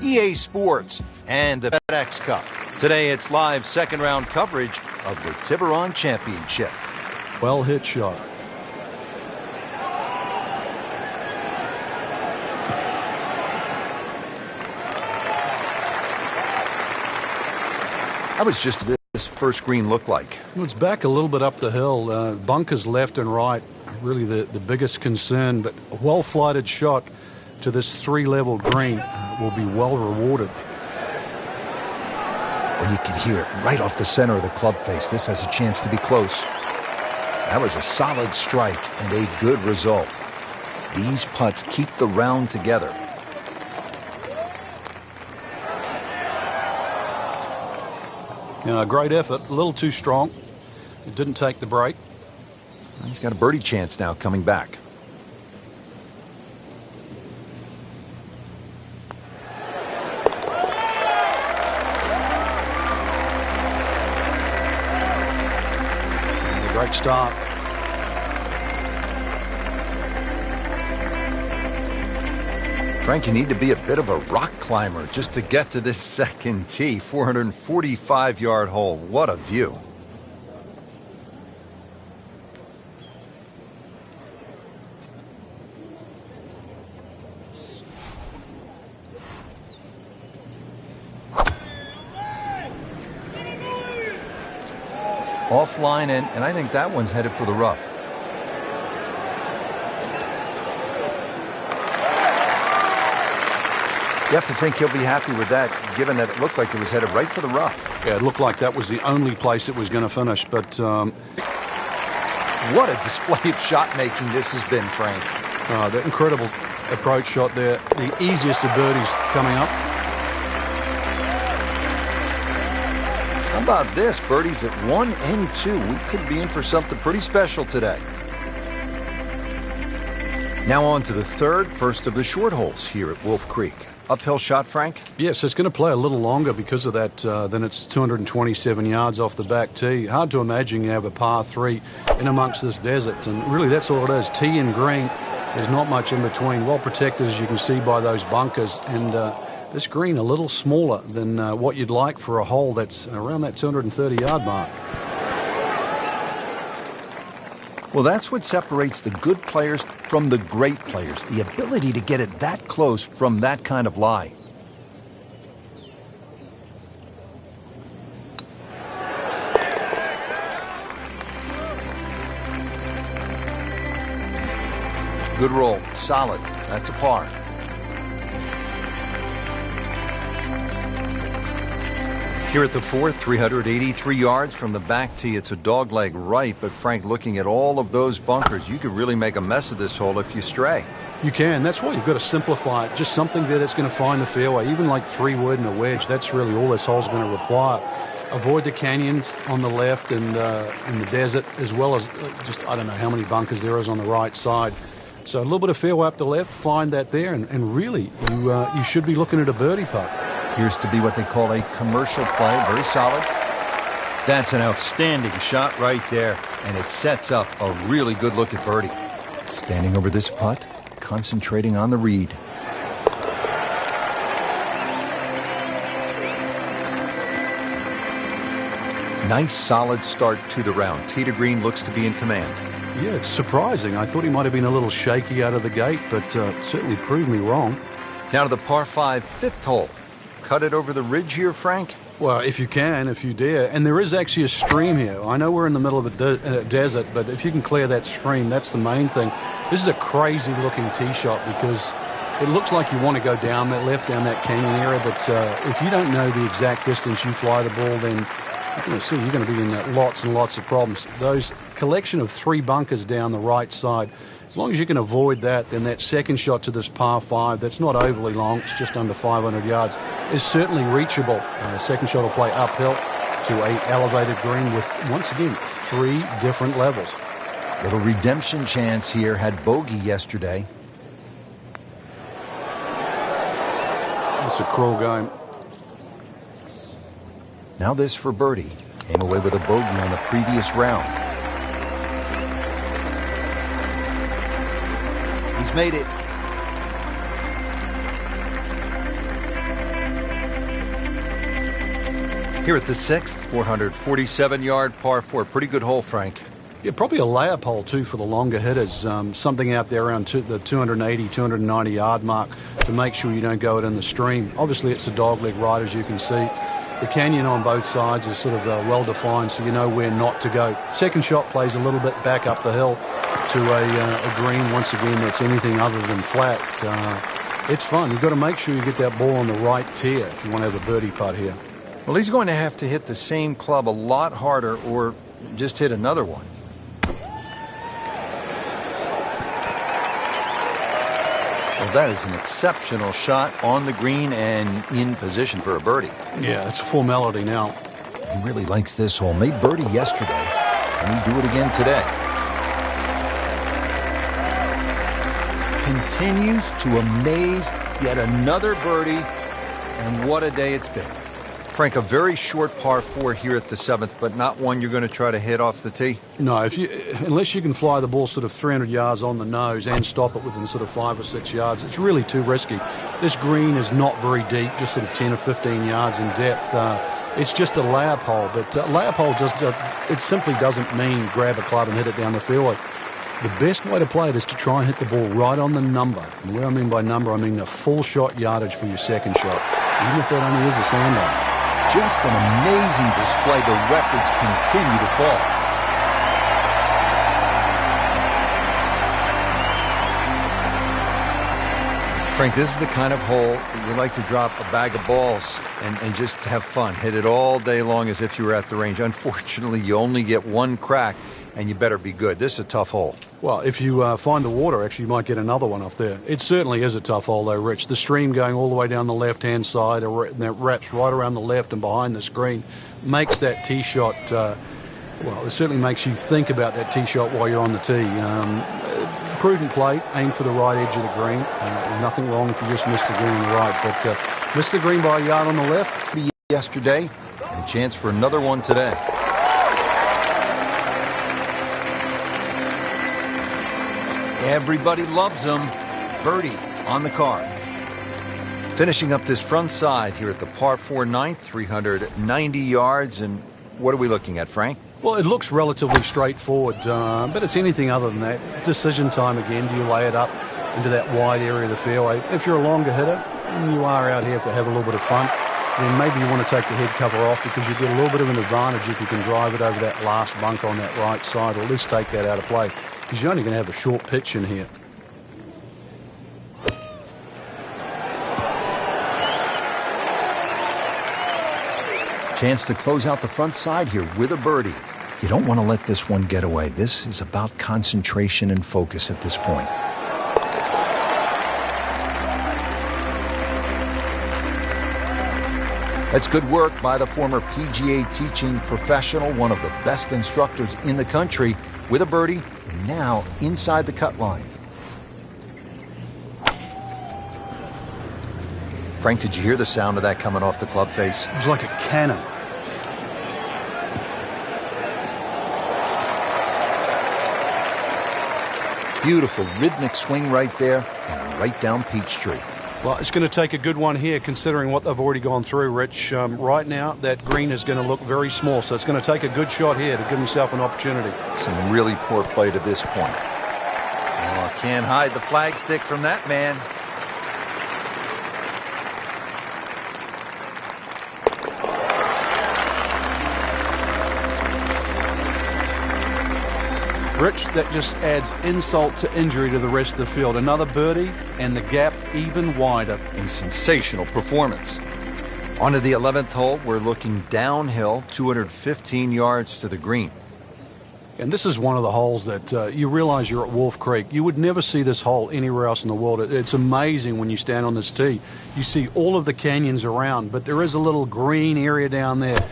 EA Sports, and the FedEx Cup. Today it's live second-round coverage of the Tiburon Championship. Well hit shot. How was just this first green look like? Well, it's back a little bit up the hill. Bunkers left and right, really the biggest concern, but a well-flighted shot to this three-level green will be well rewarded. Well, you can hear it right off the center of the club face. This has a chance to be close. That was a solid strike and a good result. These putts keep the round together. Great effort, a little too strong. It didn't take the break. He's got a birdie chance now coming back. And a great start. Frank, you need to be a bit of a rock climber just to get to this second tee. 445-yard hole. What a view. Offline, and I think that one's headed for the rough. You have to think he'll be happy with that, given that it looked like it was headed right for the rough. Yeah, it looked like that was the only place it was going to finish, but... What a display of shot-making this has been, Frank. The incredible approach shot there. The easiest of birdies coming up. How about this? Birdies at 1 and 2. We could be in for something pretty special today. Now on to the first of the short holes here at Wolf Creek. Uphill shot, Frank? Yes, it's going to play a little longer because of that. Then it's 227 yards off the back tee. Hard to imagine you have a par 3 in amongst this desert. And really, that's all it is. Tee and green. There's not much in between. Well protected, as you can see by those bunkers. And this green a little smaller than what you'd like for a hole that's around that 230-yard mark. Well, that's what separates the good players from the great players. The ability to get it that close from that kind of lie. Good roll. Solid. That's a par. Here at the fourth, 383 yards from the back tee. It's a dogleg right, but Frank, looking at all of those bunkers, you could really make a mess of this hole if you stray. You can. That's why you've got to simplify it. Just something there that's going to find the fairway. Even like 3-wood and a wedge, that's really all this hole's going to require. Avoid the canyons on the left and in the desert, as well as just, I don't know how many bunkers there is on the right side. So a little bit of fairway up the left, find that there, and really, you should be looking at a birdie putt. Appears to be what they call a commercial play. Very solid. That's an outstanding shot right there, and it sets up a really good look at birdie. Standing over this putt, concentrating on the read. Nice solid start to the round. Tee to green looks to be in command. Yeah, it's surprising. I thought he might have been a little shaky out of the gate, but certainly proved me wrong. Now to the par 5 fifth hole. Cut it over the ridge here, Frank? Well, if you can, if you dare. And there is actually a stream here. I know we're in the middle of a desert, but if you can clear that stream, that's the main thing. This is a crazy-looking tee shot because it looks like you want to go down that that canyon area, but if you don't know the exact distance you fly the ball, then you're going to be in lots and lots of problems. Those collection of 3 bunkers down the right side, as long as you can avoid that, then that second shot to this par 5, that's not overly long, it's just under 500 yards, is certainly reachable. The second shot will play uphill to a elevated green with, once again, 3 different levels. Little redemption chance here. Had bogey yesterday. It's a cruel game. Now this for birdie. Came away with a bogey on the previous round. He's made it. Here at the 6th, 447-yard par 4. Pretty good hole, Frank. Yeah, probably a layup hole, too, for the longer hitters. Something out there around the 280, 290-yard mark to make sure you don't go it in the stream. Obviously, it's a dogleg right, as you can see. The canyon on both sides is sort of well-defined, so you know where not to go. Second shot plays a little bit back up the hill to a green, once again, that's anything other than flat. It's fun. You've got to make sure you get that ball on the right tier if you want to have a birdie putt here. Well, he's going to have to hit the same club a lot harder or just hit another one. Well, that is an exceptional shot on the green and in position for a birdie. Yeah, it's a formality now. He really likes this hole. Made birdie yesterday, and he do it again today. Continues to amaze. Yet another birdie, and what a day it's been. Frank, a very short par 4 here at the 7th, but not one you're going to try to hit off the tee? No, unless you can fly the ball sort of 300 yards on the nose and stop it within sort of 5 or 6 yards, it's really too risky. This green is not very deep, just sort of 10 or 15 yards in depth. It's just a layup hole, but layup hole it simply doesn't mean grab a club and hit it down the fairway. The best way to play it is to try and hit the ball right on the number. And what I mean by number, I mean the full shot yardage for your second shot, even if that only is a sand line. Just an amazing display. The records continue to fall. Frank, this is the kind of hole that you like to drop a bag of balls and just have fun. Hit it all day long as if you were at the range. Unfortunately, you only get one crack, and you better be good. This is a tough hole. Well, if you find the water, actually, you might get another one off there. It certainly is a tough hole, though, Rich. The stream going all the way down the left-hand side, and that wraps right around the left and behind the screen, makes that tee shot, well, it certainly makes you think about that tee shot while you're on the tee. Prudent play, aim for the right edge of the green. There's nothing wrong if you just miss the green on the right, but miss the green by a yard on the left. Yesterday, and a chance for another one today. Everybody loves them. Birdie on the card. Finishing up this front side here at the par 4 9th, 390 yards. And what are we looking at, Frank? Well, it looks relatively straightforward, but it's anything other than that. Decision time again. Do you lay it up into that wide area of the fairway? If you're a longer hitter and you are out here to have a little bit of fun, then maybe you want to take the head cover off because you get a little bit of an advantage if you can drive it over that last bunk on that right side, or at least take that out of play. Because you're only going to have a short pitch in here. Chance to close out the front side here with a birdie. You don't want to let this one get away. This is about concentration and focus at this point. That's good work by the former PGA teaching professional, one of the best instructors in the country, with a birdie. Now inside the cut line. Frank, did you hear the sound of that coming off the club face? It was like a cannon. Beautiful rhythmic swing right there and right down Peachtree. Well, it's going to take a good one here considering what they've already gone through, Rich. Right now, that green is going to look very small, so it's going to take a good shot here to give himself an opportunity. Some really poor play to this point. Oh, can't hide the flagstick from that man. Rich, that just adds insult to injury to the rest of the field. Another birdie, and the gap even wider. A sensational performance. On to the 11th hole, we're looking downhill, 215 yards to the green. And this is one of the holes that you realize you're at Wolf Creek. You would never see this hole anywhere else in the world. It's amazing when you stand on this tee. You see all of the canyons around, but there is a little green area down there.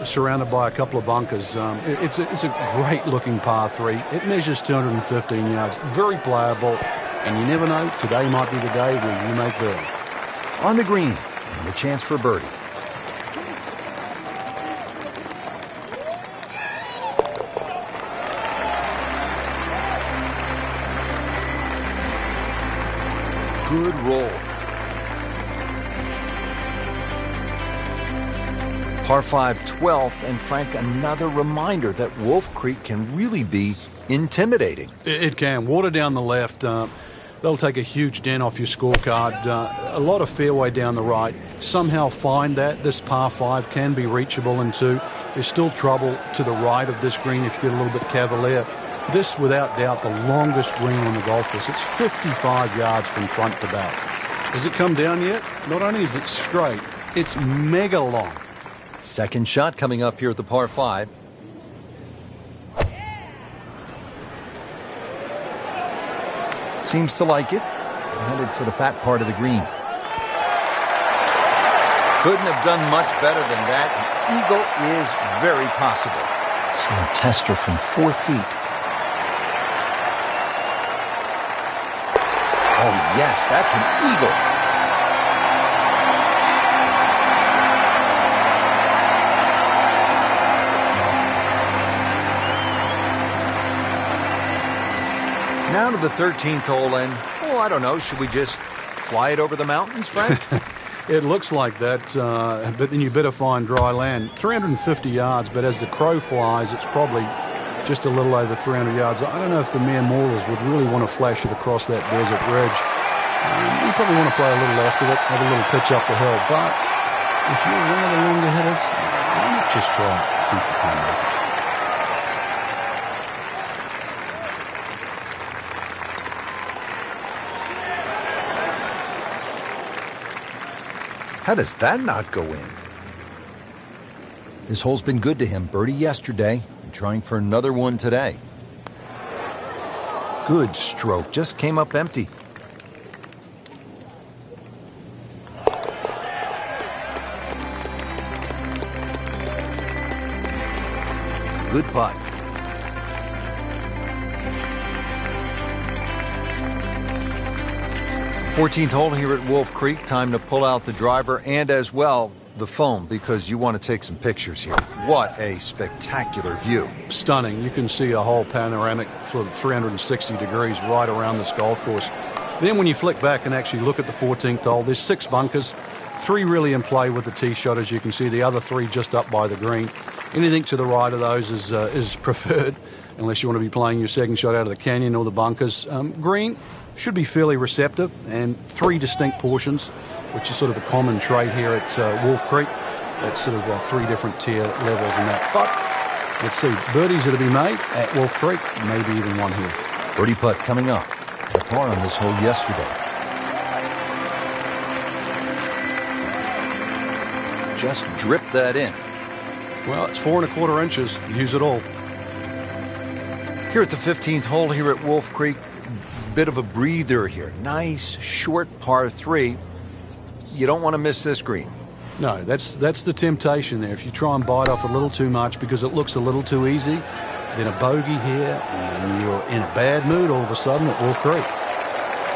Surrounded by a couple of bunkers. It's a great-looking par 3. It measures 215 yards. Very playable, and you never know, today might be the day where you make birdie. On the green, and a chance for birdie. Good roll. Par 5 12th, and Frank, another reminder that Wolf Creek can really be intimidating. It can. Water down the left. They'll take a huge dent off your scorecard. A lot of fairway down the right. Somehow find that. This par 5 can be reachable in 2. There's still trouble to the right of this green if you get a little bit cavalier. This, without doubt, the longest green on the golf course. It's 55 yards from front to back. Has it come down yet? Not only is it straight, it's mega long. Second shot coming up here at the par 5. Seems to like it. Headed for the fat part of the green. Couldn't have done much better than that. An eagle is very possible. So a tester from 4 feet. Oh, yes, that's an eagle. Now to the 13th hole, and, I don't know, should we just fly it over the mountains, Frank? It looks like that, but then you better find dry land. 350 yards, but as the crow flies, it's probably just a little over 300 yards. I don't know if the mere mortals would really want to flash it across that desert ridge. You probably want to play a little after it, have a little pitch up the hill, but if you're one of the longer hitters, why not just try it, see if you can make it. How does that not go in? This hole's been good to him. Birdie yesterday, and trying for another one today. Good stroke, just came up empty. Good putt. Fourteenth hole here at Wolf Creek. Time to pull out the driver and as well the phone because you want to take some pictures here. What a spectacular view. Stunning. You can see a whole panoramic sort of 360 degrees right around this golf course. Then when you flick back and actually look at the 14th hole, there's 6 bunkers, 3 really in play with the tee shot, as you can see. The other 3 just up by the green. Anything to the right of those is preferred, unless you want to be playing your second shot out of the canyon or the bunkers. Green should be fairly receptive, and 3 distinct portions, which is sort of a common trait here at Wolf Creek. That's sort of 3 different tier levels in that. But let's see, birdies that have been made at Wolf Creek, maybe even one here. Birdie putt coming up. Had a par on this hole yesterday. Just drip that in. Well, it's 4 1/4 inches. Use it all. Here at the 15th hole here at Wolf Creek, bit of a breather here. Nice, short par 3. You don't want to miss this green. No, that's the temptation there. If you try and bite off a little too much because it looks a little too easy, then a bogey here, and you're in a bad mood all of a sudden at Wolf Creek.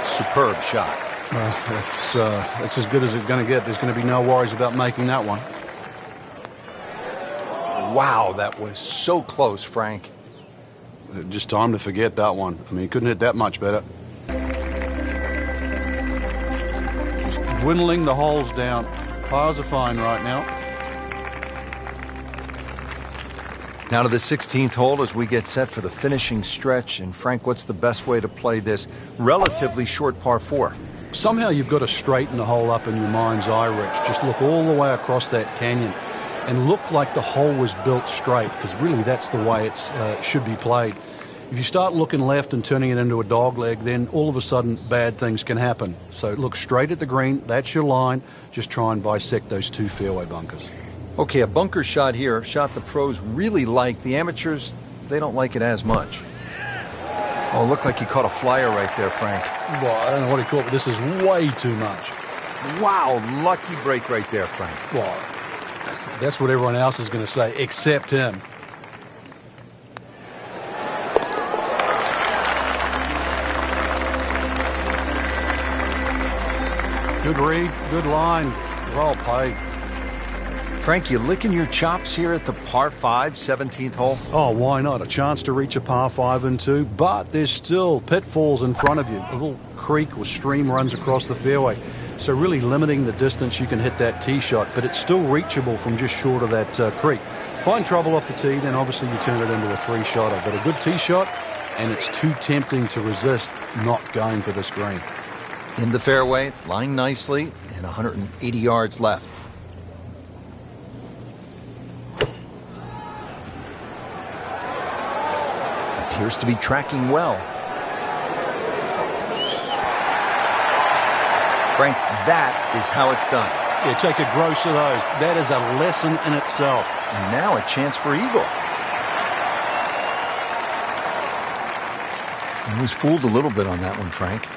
Superb shot. That's as good as it's going to get. There's going to be no worries about making that one. Wow, that was so close, Frank. Just time to forget that one. I mean, he couldn't hit that much better. Just dwindling the holes down. Pars are fine right now. Now to the 16th hole as we get set for the finishing stretch. And Frank, what's the best way to play this relatively short par 4? Somehow you've got to straighten the hole up in your mind's eye, Rich. Just look all the way across that canyon and look like the hole was built straight, because really that's the way it should be played. If you start looking left and turning it into a dog leg, then all of a sudden bad things can happen. So look straight at the green. That's your line. Just try and bisect those 2 fairway bunkers. Okay, a bunker shot here. Shot the pros really like. The amateurs, they don't like it as much. Oh, looked like he caught a flyer right there, Frank. Well, I don't know what he caught, but this is way too much. Wow, lucky break right there, Frank. Well, that's what everyone else is going to say, except him. Good read, good line, well played. Frank, you licking your chops here at the par 5, 17th hole? Oh, why not? A chance to reach a par 5 and 2, but there's still pitfalls in front of you. A little creek or stream runs across the fairway. so really limiting the distance you can hit that tee shot, but it's still reachable from just short of that creek. Find trouble off the tee, then obviously you turn it into a 3-shotter, but a good tee shot, and it's too tempting to resist not going for this green. In the fairway, it's lying nicely, and 180 yards left. Appears to be tracking well. Frank, that is how it's done. Yeah, take a gross of those. That is a lesson in itself. And now a chance for eagle. I was fooled a little bit on that one, Frank.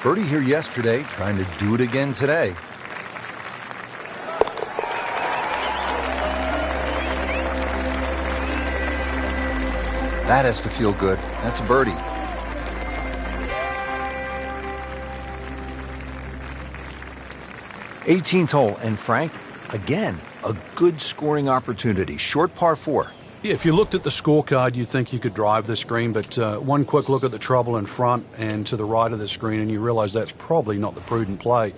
Birdie here yesterday, trying to do it again today. That has to feel good. That's a birdie. 18th hole, and Frank, again, a good scoring opportunity. Short par 4. Yeah, if you looked at the scorecard, you'd think you could drive this green, but one quick look at the trouble in front and to the right of the screen, and you realize that's probably not the prudent play.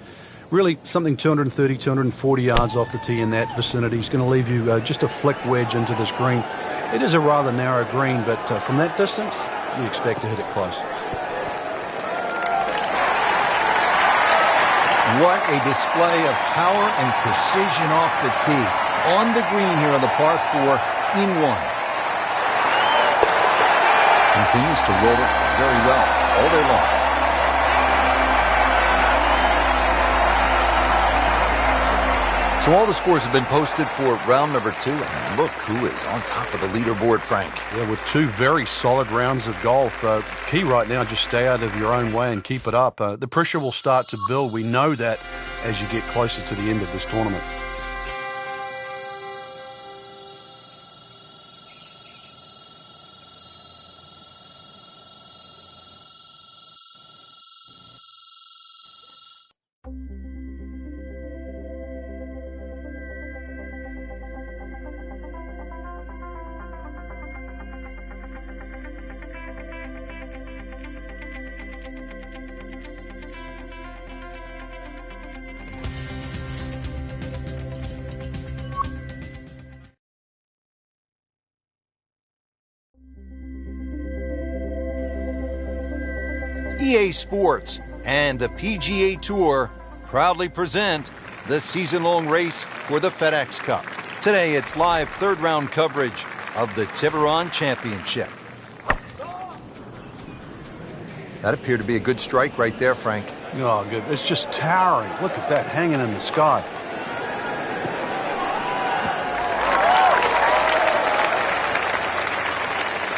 Really, something 230, 240 yards off the tee in that vicinity is going to leave you just a flick wedge into this green. It is a rather narrow green, but from that distance, you expect to hit it close. What a display of power and precision off the tee. On the green here on the par 4, in 1. Continues to roll it very well all day long. So all the scores have been posted for round number 2, and look who is on top of the leaderboard, Frank. Yeah, with 2 very solid rounds of golf. Key right now, just stay out of your own way and keep it up. The pressure will start to build. We know that as you get closer to the end of this tournament. EA Sports and the PGA Tour proudly present the season-long race for the FedEx Cup. Today, it's live third-round coverage of the Tiburon Championship. That appeared to be a good strike right there, Frank. Oh, good. It's just towering. Look at that hanging in the sky.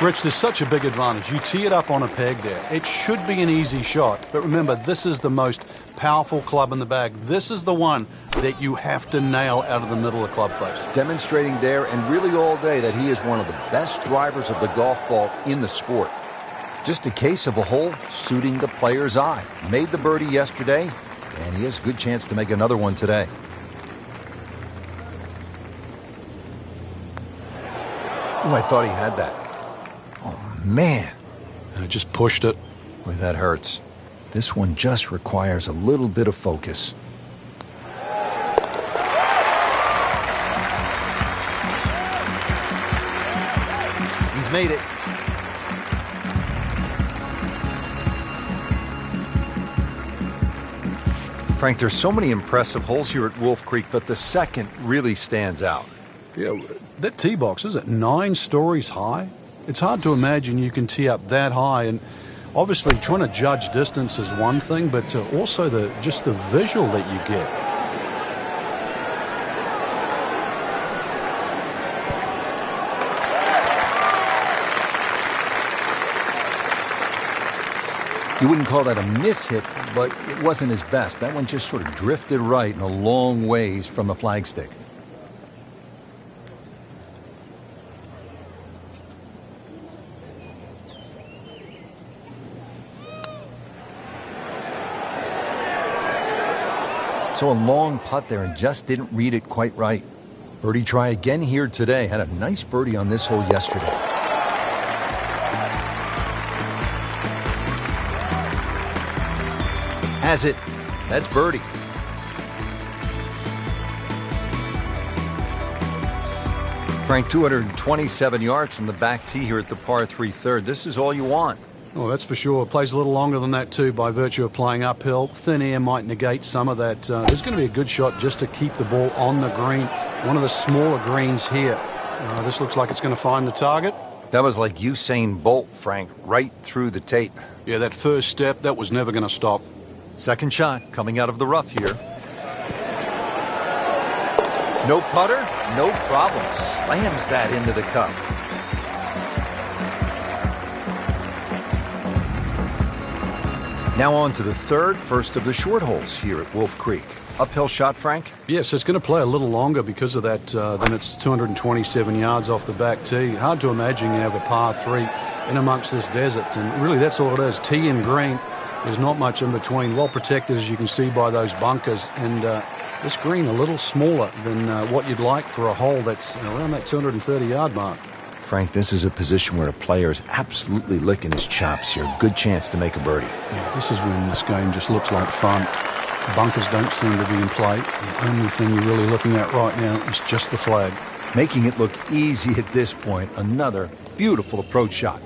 Rich, there's such a big advantage. You tee it up on a peg there. It should be an easy shot. But remember, this is the most powerful club in the bag. This is the one that you have to nail out of the middle of club face. Demonstrating there and really all day that he is one of the best drivers of the golf ball in the sport. Just a case of a hole suiting the player's eye. Made the birdie yesterday, and he has a good chance to make another one today. Oh, I thought he had that. Oh, man. I just pushed it. Boy, that hurts. This one just requires a little bit of focus. He's made it. Frank, there's so many impressive holes here at Wolf Creek, but the second really stands out. Yeah, that tee box, is it 9 stories high? It's hard to imagine you can tee up that high, and obviously trying to judge distance is one thing, but also just the visual that you get. You wouldn't call that a miss-hit, but it wasn't his best. That one just sort of drifted right and a long ways from the flagstick. So a long putt there and just didn't read it quite right. Birdie try again here today. Had a nice birdie on this hole yesterday. Has it. That's birdie. Frank, 227 yards from the back tee here at the par 3 third. This is all you want. Oh, that's for sure. Plays a little longer than that, too, by virtue of playing uphill. Thin air might negate some of that. There's going to be a good shot just to keep the ball on the green. One of the smaller greens here. This looks like it's going to find the target. That was like Usain Bolt, Frank, right through the tape. Yeah, that first step, that was never going to stop. Second shot coming out of the rough here. No putter, no problem. Slams that into the cup. Now on to the third, first of the short holes here at Wolf Creek. Uphill shot, Frank? Yes, it's going to play a little longer because of that. Then it's 227 yards off the back tee. Hard to imagine you have a par 3 in amongst this desert. And really, that's all it is. Tee and green. There's not much in between. Well protected, as you can see, by those bunkers. And this green a little smaller than what you'd like for a hole that's around that 230-yard mark. Frank, this is a position where a player is absolutely licking his chops here. Good chance to make a birdie. Yeah, this is when this game just looks like fun. Bunkers don't seem to be in play. The only thing you're really looking at right now is just the flag. Making it look easy at this point. Another beautiful approach shot.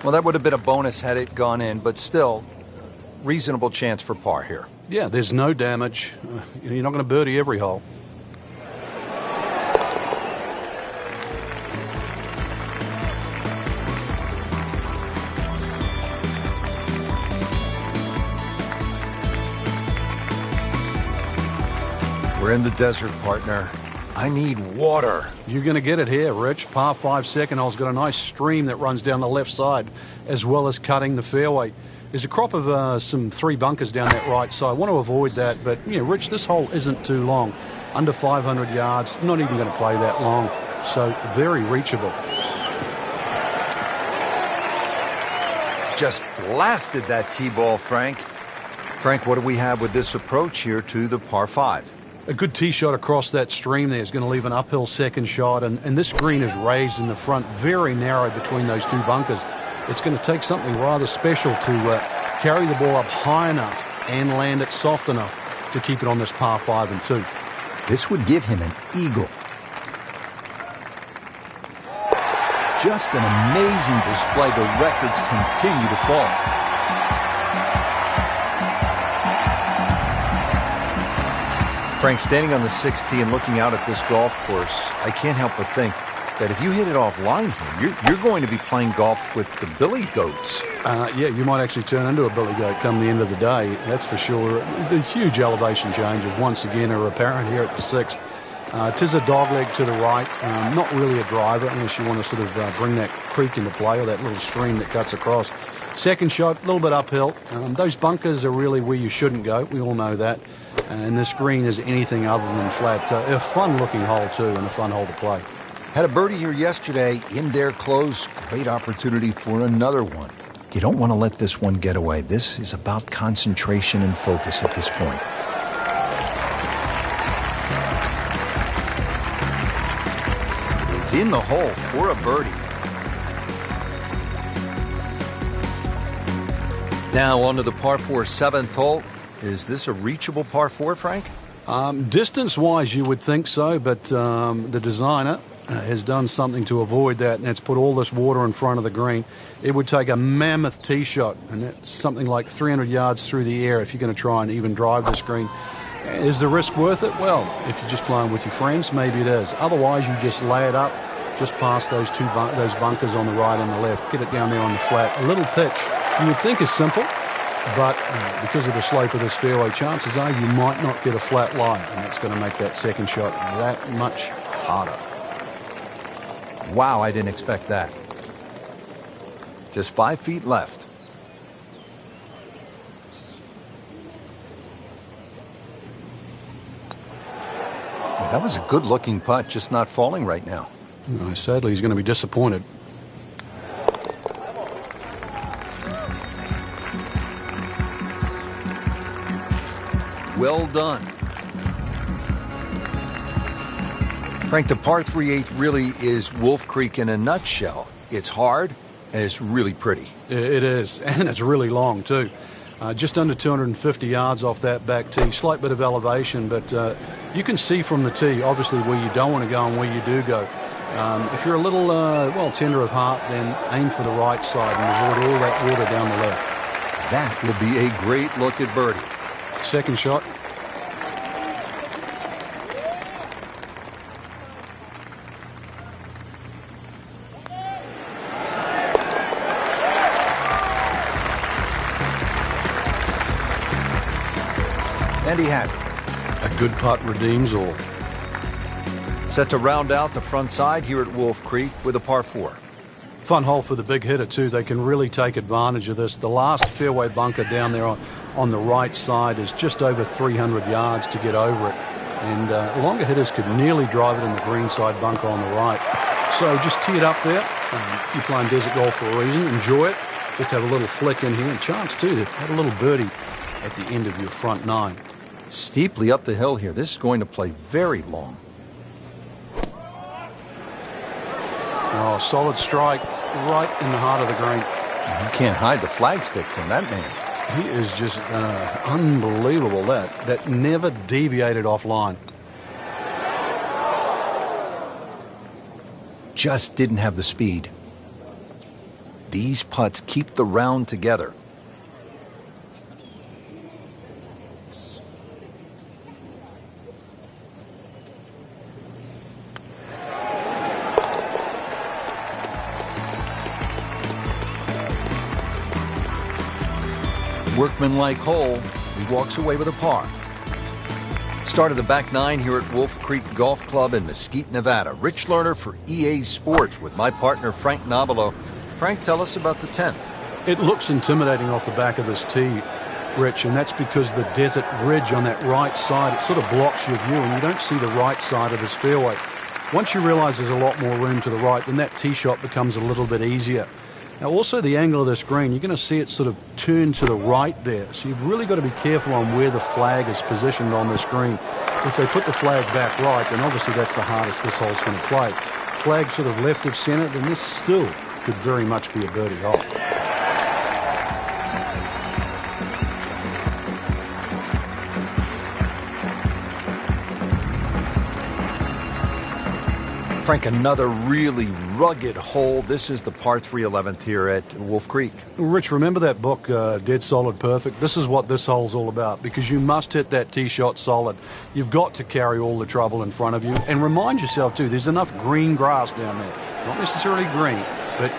Well, that would have been a bonus had it gone in, but still, reasonable chance for par here. Yeah, there's no damage. You're not going to birdie every hole. We're in the desert, partner. I need water. You're going to get it here, Rich. Par 5 second hole's got a nice stream that runs down the left side, as well as cutting the fairway. There's a crop of some 3 bunkers down that right side. I want to avoid that, but, yeah, Rich, this hole isn't too long. Under 500 yards, not even going to play that long, so very reachable. Just blasted that tee ball, Frank. Frank, what do we have with this approach here to the par 5? A good tee shot across that stream there is going to leave an uphill second shot, and this green is raised in the front, very narrow between those 2 bunkers. It's going to take something rather special to carry the ball up high enough and land it soft enough to keep it on this par 5 and 2. This would give him an eagle. Just an amazing display. The records continue to fall. Frank, standing on the 6th tee and looking out at this golf course, I can't help but think that if you hit it offline here, you're going to be playing golf with the billy goats. Yeah, you might actually turn into a billy goat come the end of the day, that's for sure. The huge elevation changes once again are apparent here at the 6th. Tis a dogleg to the right, not really a driver unless you want to sort of bring that creek into play or that little stream that cuts across. Second shot, a little bit uphill. Those bunkers are really where you shouldn't go. We all know that. And this green is anything other than flat. A fun-looking hole, too, and a fun hole to play. Had a birdie here yesterday in their close. Great opportunity for another one. You don't want to let this one get away. This is about concentration and focus at this point. It's in the hole for a birdie. Now on to the par 4 7th hole. Is this a reachable par 4, Frank? Distance-wise, you would think so, but the designer has done something to avoid that, and it's put all this water in front of the green. It would take a mammoth tee shot, and that's something like 300 yards through the air if you're going to try and even drive this green. Is the risk worth it? Well, if you're just playing with your friends, maybe it is. Otherwise, you just lay it up just past those those bunkers on the right and the left. Get it down there on the flat. A little pitch you would think is simple, but because of the slope of this fairway, chances are you might not get a flat lie, and that's going to make that second shot that much harder. Wow, I didn't expect that. Just 5 feet left. Well, that was a good-looking putt, just not falling right now. Sadly, he's going to be disappointed. Well done. Frank, the par 3/8 really is Wolf Creek in a nutshell. It's hard, It's really pretty. It is, and it's really long too. Just under 250 yards off that back tee. Slight bit of elevation, but you can see from the tee, obviously, where you don't want to go and where you do go. If you're a little, tender of heart, then aim for the right side and avoid all that water down the left. That will be a great look at birdie. Second shot. And he has it. A good putt redeems all. Set to round out the front side here at Wolf Creek with a par 4. Fun hole for the big hitter, too. They can really take advantage of this. The last fairway bunker down there on the right side is just over 300 yards to get over it. And longer hitters could nearly drive it in the green side bunker on the right. So just tee it up there. You're playing desert golf for a reason. Enjoy it. Just have a little flick in here. And chance, too, to have a little birdie at the end of your front 9. Steeply up the hill here. This is going to play very long. Oh, solid strike right in the heart of the green. You can't hide the flagstick from that man. He is just unbelievable. That never deviated offline. Just didn't have the speed. These putts keep the round together. Workmanlike hole, he walks away with a par. Start of the back 9 here at Wolf Creek Golf Club in Mesquite, Nevada. Rich Lerner for EA Sports with my partner Frank Nobilo. Frank, tell us about the 10th. It looks intimidating off the back of this tee, Rich, and that's because the desert ridge on that right side, it sort of blocks your view and you don't see the right side of this fairway. Once you realize there's a lot more room to the right, then that tee shot becomes a little bit easier. Now, also the angle of this green, you're going to see it sort of turn to the right there. So you've really got to be careful on where the flag is positioned on this green. If they put the flag back right, then obviously that's the hardest this hole's going to play. Flag sort of left of center, then this still could very much be a birdie hole. Frank, another really rugged hole. This is the par 3 11th here at Wolf Creek. Rich, remember that book, Dead Solid Perfect? This is what this hole's all about, because you must hit that tee shot solid. You've got to carry all the trouble in front of you. And remind yourself, too, there's enough green grass down there. Not necessarily green, but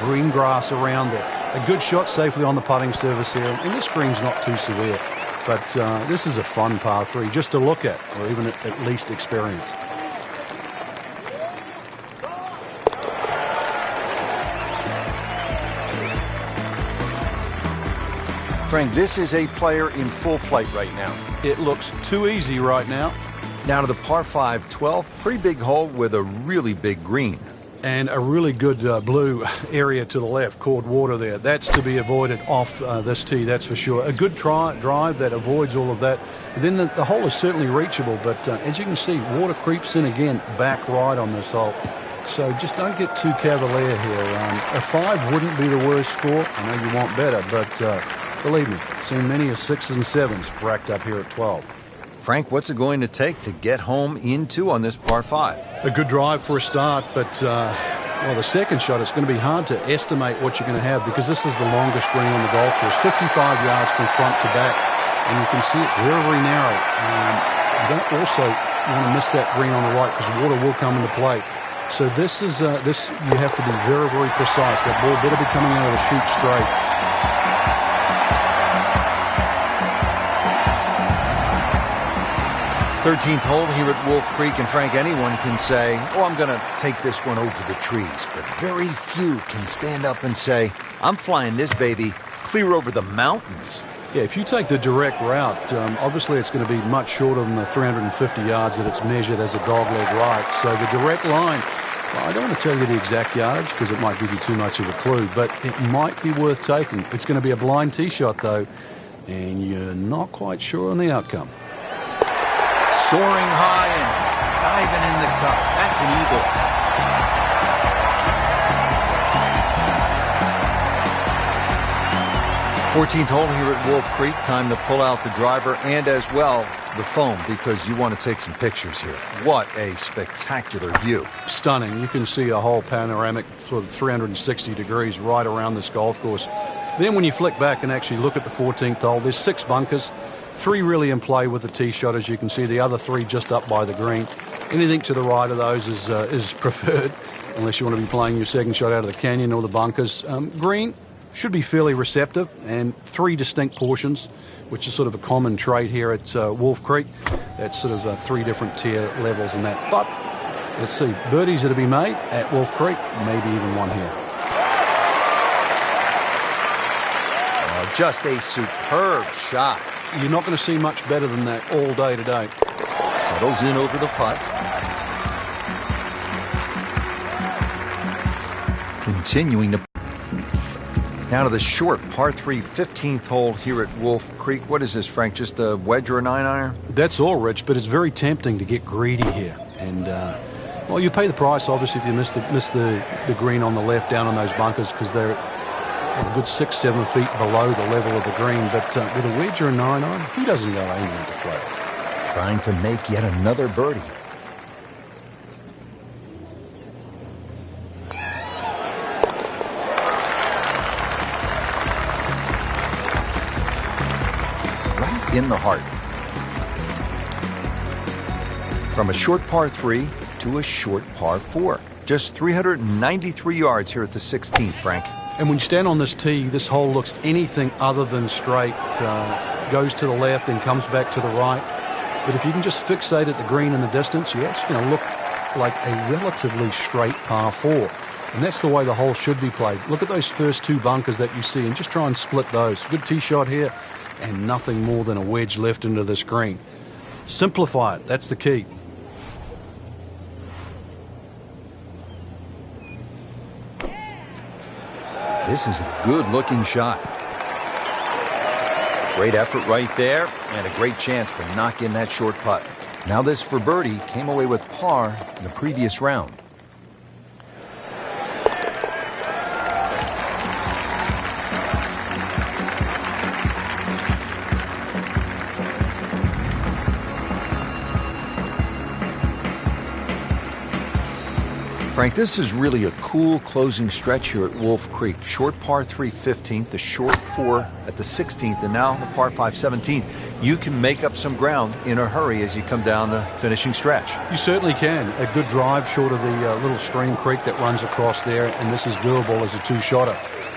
green grass around there. A good shot safely on the putting surface here. And this green's not too severe. But this is a fun par 3 just to look at, or even at least experience. Frank, this is a player in full flight right now. It looks too easy right now. Now to the par 5 12, pretty big hole with a really big green. And a really good blue area to the left, called water there. That's to be avoided off this tee, that's for sure. A good drive that avoids all of that. And then the hole is certainly reachable, but as you can see, water creeps in again, back right on this hole. So just don't get too cavalier here. A 5 wouldn't be the worst score. I know you want better, but believe me, I've seen many as 6s and 7s racked up here at 12. Frank, what's it going to take to get home in 2 on this par 5? A good drive for a start, but well, the second shot, it's going to be hard to estimate what you're going to have, because this is the longest green on the golf course, 55 yards from front to back, and you can see it's very, very narrow. You don't also want to miss that green on the right, because water will come into play. So this is you have to be very, very precise. That ball better be coming out of the chute straight. th hole here at Wolf Creek, and Frank, anyone can say, oh, I'm going to take this one over the trees, but very few can stand up and say, I'm flying this baby clear over the mountains. Yeah, if you take the direct route, obviously it's going to be much shorter than the 350 yards that it's measured as a dogleg right. So the direct line, well, I don't want to tell you the exact yardage because it might give you too much of a clue, but it might be worth taking. It's going to be a blind tee shot, though, and you're not quite sure on the outcome. Soaring high and diving in the cup. That's an eagle. 14th hole here at Wolf Creek. Time to pull out the driver and as well the phone because you want to take some pictures here. What a spectacular view. Stunning. You can see a whole panoramic sort of 360 degrees right around this golf course. Then when you flick back and actually look at the 14th hole, there's 6 bunkers, 3 really in play with the tee shot, as you can see. The other 3 just up by the green. Anything to the right of those is preferred, unless you want to be playing your second shot out of the canyon or the bunkers. Green should be fairly receptive, and 3 distinct portions, which is sort of a common trait here at Wolf Creek. That's sort of 3 different tier levels in that. But let's see, birdies that to be made at Wolf Creek, maybe even one here. Just a superb shot. You're not going to see much better than that all day today. Settles in over the putt. Continuing to... Now to the short par 3 15th hole here at Wolf Creek. What is this, Frank? Just a wedge or a 9-iron? That's all, Rich, but it's very tempting to get greedy here. And, well, you pay the price, obviously, if you miss the green on the left down on those bunkers because they're a good 6-7 feet below the level of the green. But with a wedge or a 9-iron, who doesn't go aiming at the flag? Trying to make yet another birdie. In the heart. From a short par 3 to a short par 4. Just 393 yards here at the 16th, Frank. And when you stand on this tee, this hole looks anything other than straight. Goes to the left and comes back to the right. But if you can just fixate at the green in the distance, you're actually going to look like a relatively straight par 4. And that's the way the hole should be played. Look at those first 2 bunkers that you see and just try and split those. Good tee shot here. And nothing more than a wedge left into this green. Simplify it. That's the key. This is a good-looking shot. Great effort right there, and a great chance to knock in that short putt. Now this for birdie came away with par in the previous round. Frank, this is really a cool closing stretch here at Wolf Creek. Short par 3 15th, the short 4 at the 16th, and now the par 5 17th. You can make up some ground in a hurry as you come down the finishing stretch. You certainly can. A good drive short of the little stream creek that runs across there, and this is doable as a 2-shotter.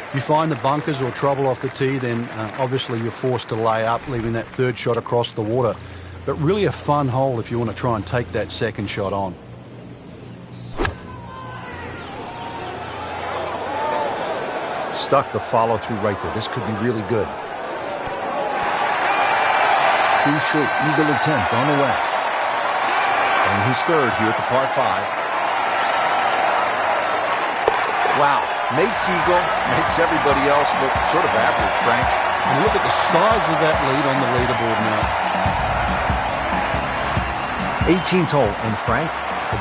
If you find the bunkers or trouble off the tee, then obviously you're forced to lay up, leaving that 3rd shot across the water. But really a fun hole if you want to try and take that 2nd shot on. Stuck the follow-through right there. This could be really good. Crucial eagle attempt on the way. And his 3rd here at the par 5. Wow. Makes eagle, makes everybody else look sort of average, Frank. And look at the size of that lead on the leaderboard now. 18th hole, and Frank,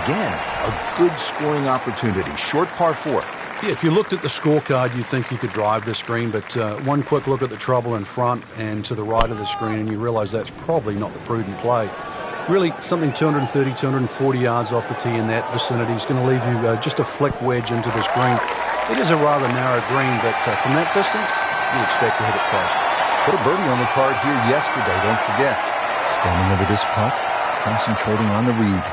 again, a good scoring opportunity. Short par 4. Yeah, if you looked at the scorecard, you'd think you could drive this green, but one quick look at the trouble in front and to the right of the screen, and you realize that's probably not the prudent play. Really, something 230, 240 yards off the tee in that vicinity is going to leave you just a flick wedge into this green. It is a rather narrow green, but from that distance, you expect to hit it close. Put a birdie on the card here yesterday, don't forget. Standing over this putt, concentrating on the read.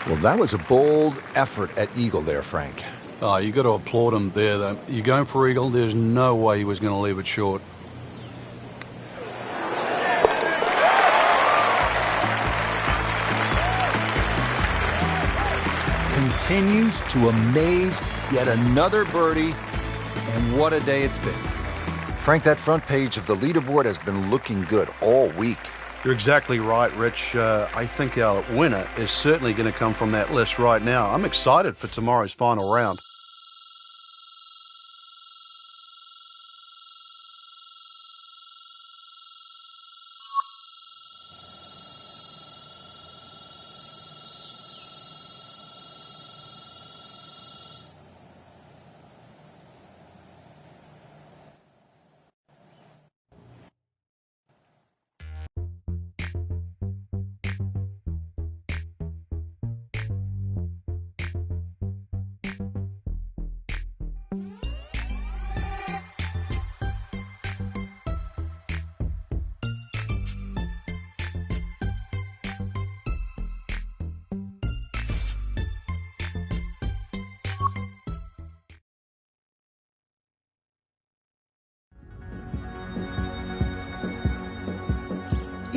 Well, that was a bold effort at eagle there, Frank. Oh, you got to applaud him there, though. You're going for eagle. There's no way he was going to leave it short. Continues to amaze. Yet another birdie, and what a day it's been. Frank, that front page of the leaderboard has been looking good all week. You're exactly right, Rich. I think our winner is certainly going to come from that list right now. I'm excited for tomorrow's final round.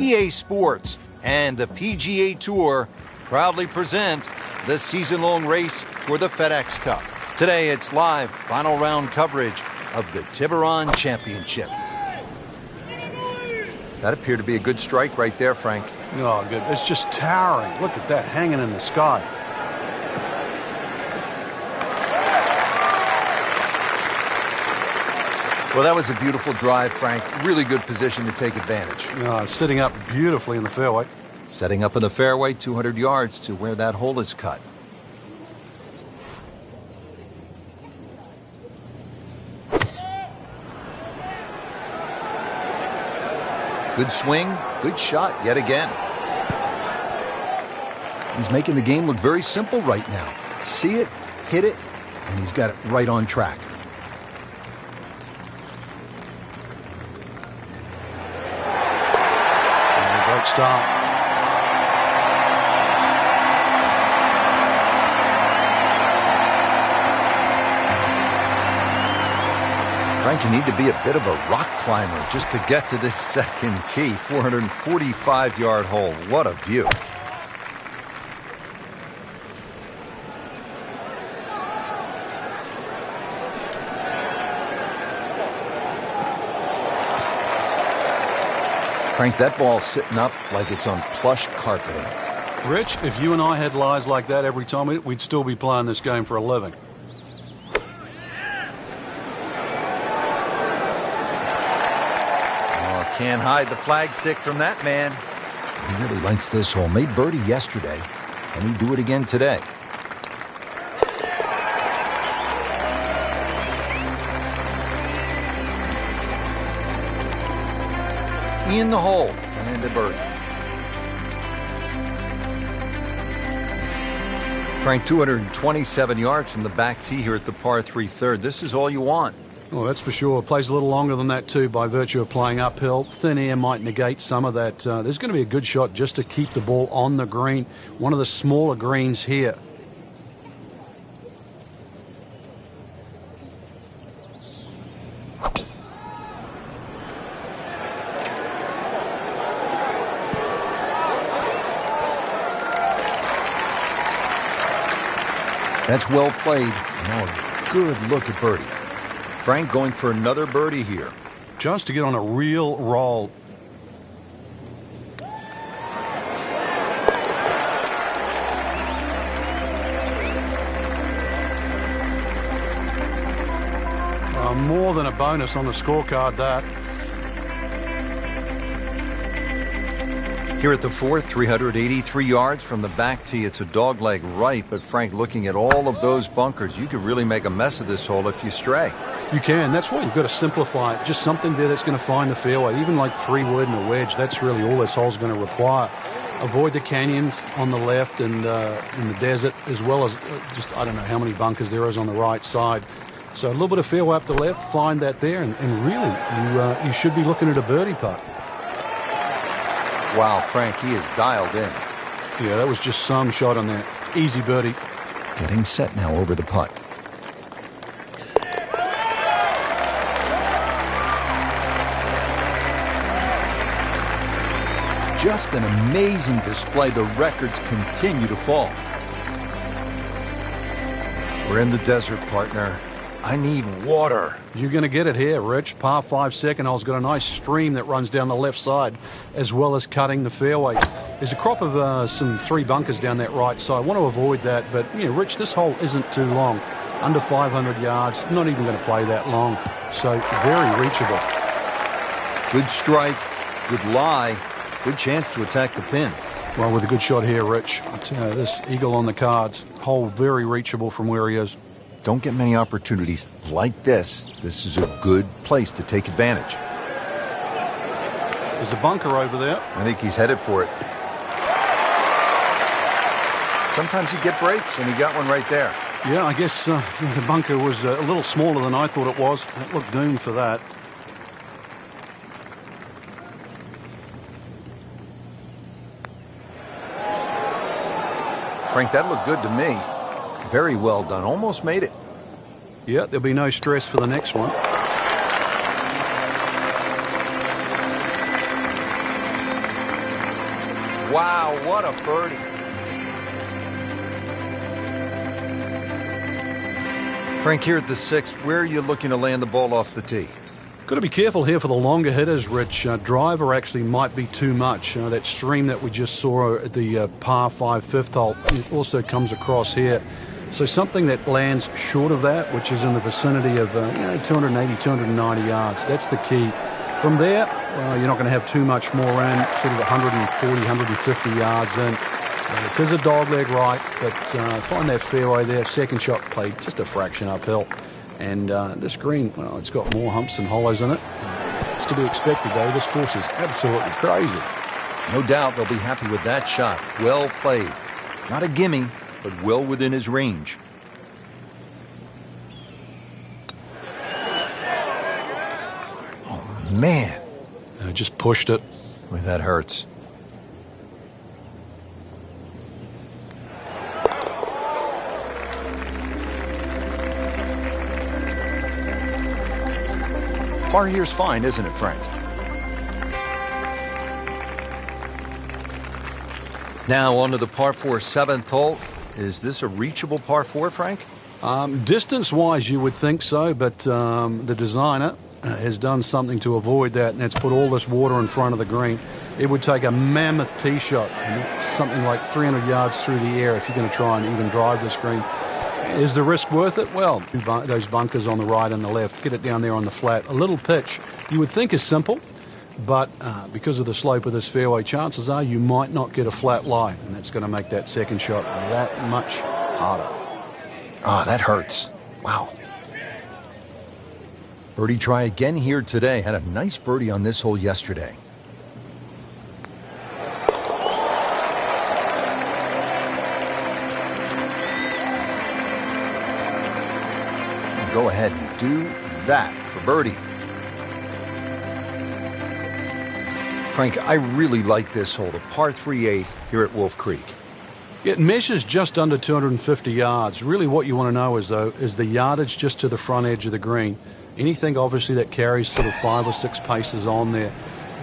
EA Sports and the PGA Tour proudly present the season-long race for the FedEx Cup. Today, it's live final round coverage of the Tiburon Championship. That appeared to be a good strike right there, Frank. Oh, good. It's just towering. Look at that hanging in the sky. Well, that was a beautiful drive, Frank. Really good position to take advantage. Sitting up beautifully in the fairway. Setting up in the fairway, 200 yards to where that hole is cut. Good swing, good shot yet again. He's making the game look very simple right now. See it, hit it, and he's got it right on track. Great start. Frank, you need to be a bit of a rock climber just to get to this second tee. 445-yard hole. What a view. Frank, that ball's sitting up like it's on plush carpeting. Rich, if you and I had lies like that every time, we'd still be playing this game for a living. Oh, can't hide the flagstick from that man. He really likes this hole. Made birdie yesterday. Can he do it again today? In the hole and a birdie. Frank, 227 yards from the back tee here at the par 3 third. This is all you want. Oh, that's for sure. Plays a little longer than that too by virtue of playing uphill. Thin air might negate some of that. There's going to be a good shot just to keep the ball on the green. One of the smaller greens here. That's well played. Now a good look at birdie. Frank going for another birdie here. Just to get on a real roll. More than a bonus on the scorecard, that. Here at the fourth, 383 yards from the back tee. It's a dogleg right, but Frank, looking at all of those bunkers, you could really make a mess of this hole if you stray. You can. That's why you've got to simplify it. Just something there that's going to find the fairway. Even like 3-wood and a wedge, that's really all this hole's going to require. Avoid the canyons on the left and in the desert, as well as just, I don't know how many bunkers there is on the right side. So a little bit of fairway up the left, find that there, and really, you should be looking at a birdie putt. Wow, Frank, he is dialed in. Yeah, that was just some shot on there. Easy birdie. Getting set now over the putt. Just an amazing display. The records continue to fall. We're in the desert, partner. I need water. You're going to get it here, Rich. Par 5 second hole's got a nice stream that runs down the left side, as well as cutting the fairway. There's a crop of some 3 bunkers down that right side. I want to avoid that, but, Rich, this hole isn't too long. Under 500 yards, not even going to play that long. So, very reachable. Good strike, good lie, good chance to attack the pin. Well, with a good shot here, Rich. This eagle on the cards, hole very reachable from where he is. Don't get many opportunities like this. This is a good place to take advantage. There's a bunker over there. I think he's headed for it. Sometimes you get breaks, and he got one right there. Yeah, I guess the bunker was a little smaller than I thought it was. It looked doomed for that. Frank, that looked good to me. Very well done. Almost made it. Yeah, there'll be no stress for the next one. Wow, what a birdie. Frank, here at the 6th, where are you looking to land the ball off the tee? Got to be careful here for the longer hitters, Rich. Driver actually might be too much. That stream that we just saw at the par 5 fifth hole, it also comes across here. So something that lands short of that, which is in the vicinity of 280, 290 yards. That's the key. From there, you're not going to have too much more in, sort of 140, 150 yards in. It is a dogleg right, but find that fairway there. Second shot played just a fraction uphill. And this green, well, it's got more humps and hollows in it. It's to be expected, though. This course is absolutely crazy. No doubt they'll be happy with that shot. Well played. Not a gimme, but well within his range. Oh, man. Just pushed it. Boy, that hurts. Par here's fine, isn't it, Frank? Now on to the par 4 7th hole. Is this a reachable par 4, Frank? Distance-wise, you would think so, but the designer has done something to avoid that, and that's put all this water in front of the green. It would take a mammoth tee shot, and something like 300 yards through the air if you're going to try and even drive this green. Is the risk worth it? Well, those bunkers on the right and the left, get it down there on the flat. A little pitch, you would think is simple, but because of the slope of this fairway, chances are you might not get a flat lie, and that's going to make that second shot that much harder. Ah, that hurts. Wow. Birdie try again here today. Had a nice birdie on this hole yesterday. Go ahead and do that for birdie. Frank, I really like this hole, the par 3/8 here at Wolf Creek. It measures just under 250 yards. Really what you want to know is the yardage just to the front edge of the green. Anything obviously that carries sort of 5 or 6 paces on there,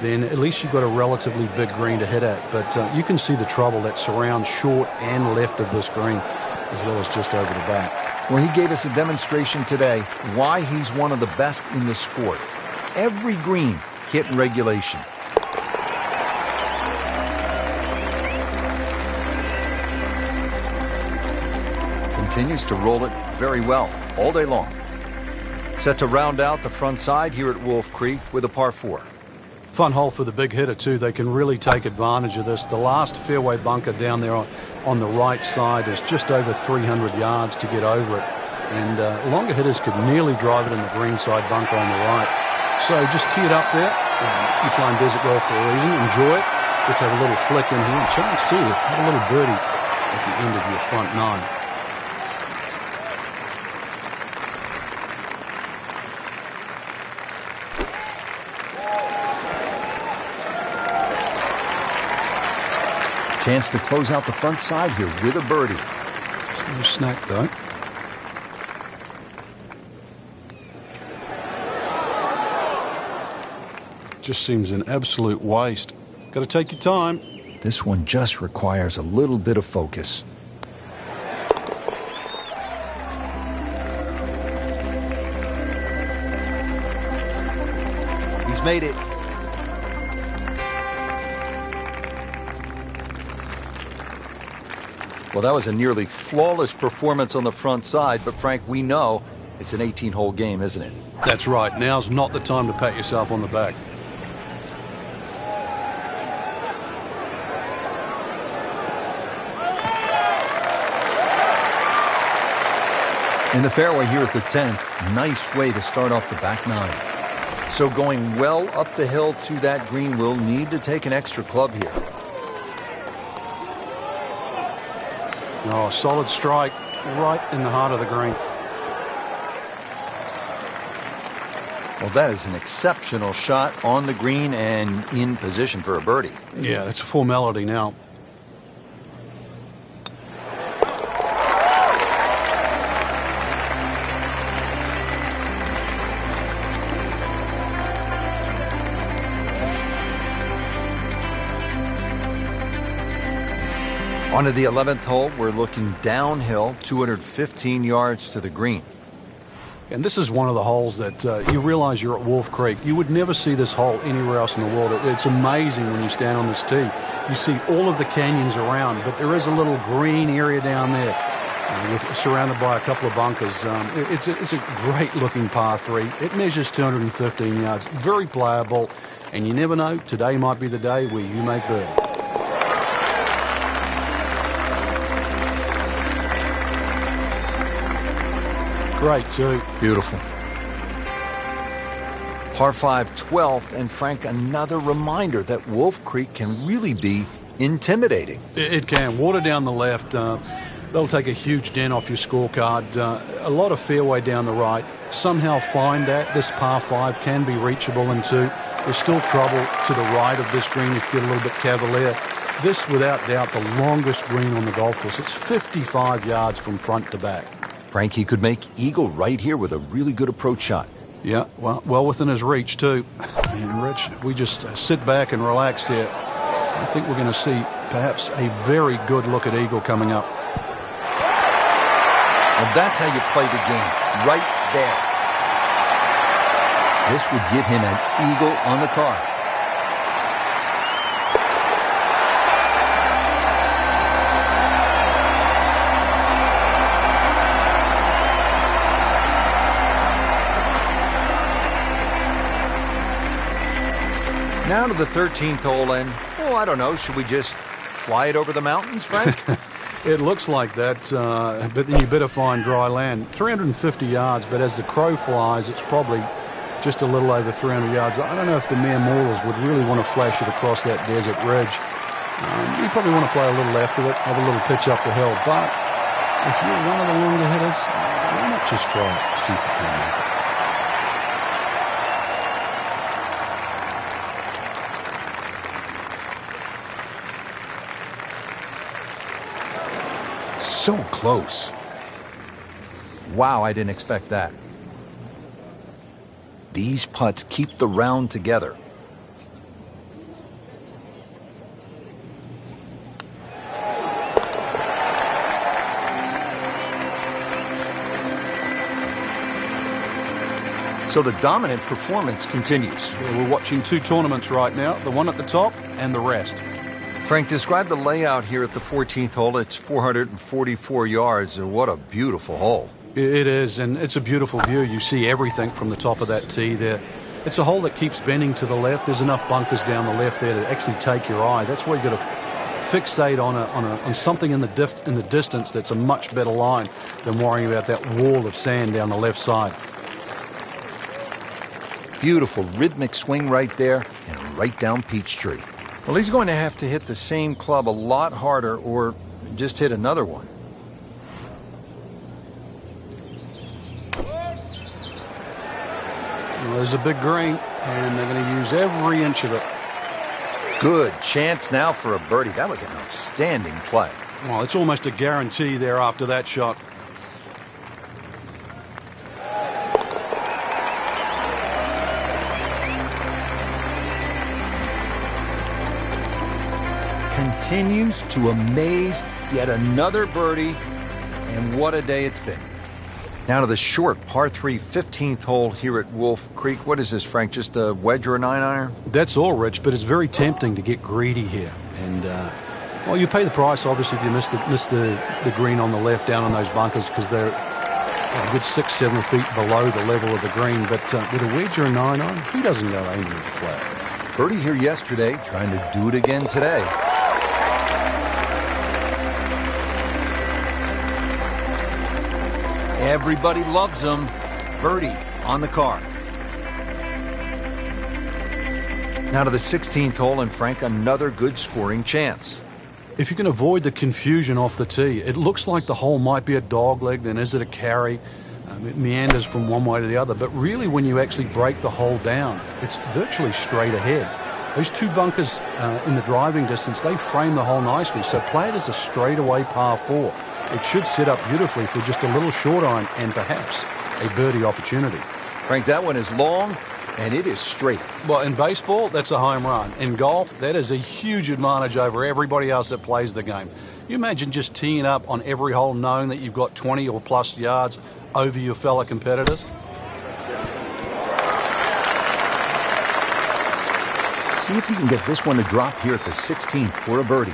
then at least you've got a relatively big green to hit at. But you can see the trouble that surrounds short and left of this green, as well as just over the back. Well, he gave us a demonstration today why he's one of the best in the sport. Every green hit in regulation. Continues to roll it very well all day long. Set to round out the front side here at Wolf Creek with a par 4. Fun hole for the big hitter, too. They can really take advantage of this. The last fairway bunker down there on the right side is just over 300 yards to get over it. And longer hitters could nearly drive it in the green side bunker on the right. So just tee it up there. You're playing desert golf for a reason. Enjoy it. Just have a little flick in here. Chance, too, have a little birdie at the end of your front 9. Chance to close out the front side here with a birdie. Just no snack, though. Just seems an absolute waste. Got to take your time. This one just requires a little bit of focus. He's made it. Well, that was a nearly flawless performance on the front side, but Frank, we know it's an 18-hole game, isn't it? That's right. Now's not the time to pat yourself on the back. In the fairway here at the 10th, nice way to start off the back 9. So going well up the hill to that green, will need to take an extra club here. Oh, solid strike right in the heart of the green. Well, that is an exceptional shot on the green and in position for a birdie. Yeah, that's a formality now. On to the 11th hole, we're looking downhill, 215 yards to the green. And this is one of the holes that you realize you're at Wolf Creek. You would never see this hole anywhere else in the world. It's amazing when you stand on this tee. You see all of the canyons around, but there is a little green area down there surrounded by a couple of bunkers. It's a great-looking par 3. It measures 215 yards, very playable, and you never know, today might be the day where you make birdie. Great, too. Beautiful. Par 5, 12th, and Frank, another reminder that Wolf Creek can really be intimidating. It can. Water down the left. They'll take a huge dent off your scorecard. A lot of fairway down the right. Somehow find that. This par 5 can be reachable into. There's still trouble to the right of this green if you get a little bit cavalier. This, without doubt, the longest green on the golf course. It's 55 yards from front to back. Frankie could make eagle right here with a really good approach shot. Yeah, well within his reach, too. And Rich, if we just sit back and relax here, I think we're going to see perhaps a very good look at eagle coming up. Well, that's how you play the game, right there. This would give him an eagle on the card. Now to the 13th hole, and, I don't know, should we just fly it over the mountains, Frank? It looks like that, but then you better find dry land. 350 yards, but as the crow flies, it's probably just a little over 300 yards. I don't know if the mere mortals would really want to flash it across that desert ridge. You probably want to play a little left of it, have a little pitch up the hill, but if you're one of the longer hitters, why not just try it, see if you can make it. So close. Wow, I didn't expect that. These putts keep the round together. So the dominant performance continues. Yeah, we're watching two tournaments right now, the one at the top and the rest. Frank, describe the layout here at the 14th hole. It's 444 yards. What a beautiful hole. It is, and it's a beautiful view. You see everything from the top of that tee there. It's a hole that keeps bending to the left. There's enough bunkers down the left there to actually take your eye. That's where you've got to fixate on something in the distance that's a much better line than worrying about that wall of sand down the left side. Beautiful rhythmic swing right there and right down Peachtree. Well, he's going to have to hit the same club a lot harder or just hit another one. Well, there's a big green, and they're going to use every inch of it. Good chance now for a birdie. That was an outstanding play. Well, it's almost a guarantee there after that shot. Continues to amaze. Yet another birdie, and what a day it's been. Now to the short par 3 15th hole here at Wolf Creek. What is this, Frank? Just a wedge or a 9-iron? That's all, Rich, but it's very tempting to get greedy here. And, well, you pay the price, obviously, if you miss the green on the left down on those bunkers because they're a good 6-7 feet below the level of the green. But with a wedge or a 9-iron, who doesn't go aiming at the flag? Birdie here yesterday, trying to do it again today. Everybody loves them. Birdie on the card. Now to the 16th hole, and Frank, another good scoring chance. If you can avoid the confusion off the tee, it looks like the hole might be a dogleg, then is it a carry? It meanders from one way to the other, but really when you actually break the hole down, it's virtually straight ahead. Those two bunkers in the driving distance, they frame the hole nicely, so play it as a straightaway par 4. It should set up beautifully for just a little short iron and perhaps a birdie opportunity. Frank, that one is long and it is straight. Well, in baseball, that's a home run. In golf, that is a huge advantage over everybody else that plays the game. You imagine just teeing up on every hole knowing that you've got 20 or plus yards over your fellow competitors? See if you can get this one to drop here at the 16th for a birdie.